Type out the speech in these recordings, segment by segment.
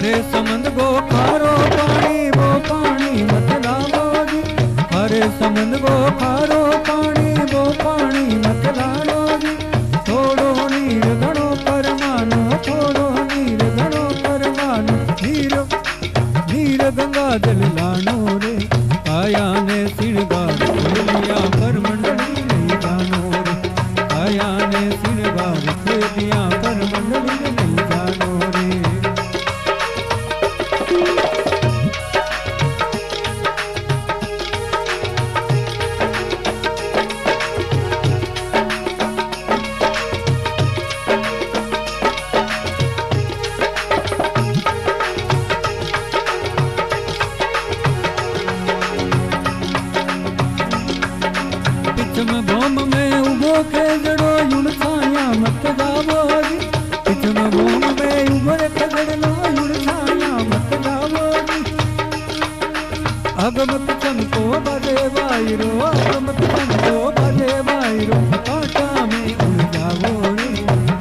हरे समंद गो खारो पानी वो पानी मत लावो जी। हरे समंद गो खारो पानी वो पानी मत लावो जी। थोड़ो नीर घणो परमानो, थोड़ो नीर घणो परमानो। नीर नीर गंगा जल लानो रे, काया ने सिणगार खोलिया पर मंडली नहीं जानो रे। काया ने सिणगार खोलिया पर मंडली नहीं जानो रे। भोम में उगो के जड़ो युण छाया मत जावो जी। पिछम भोम में उगो के जड़ो युण छाया मत जावो जी। अगमत चमको बजे वायरो, अगमत चमको बजे वायरो। कांटा में उड़ जावो रे,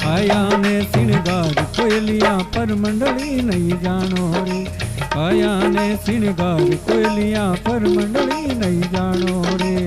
काया ने सिणगार कोयलिया पर मंडली नहीं जानो रे। काया ने सिणगार कोयलिया पर मंडली नहीं जानो रे।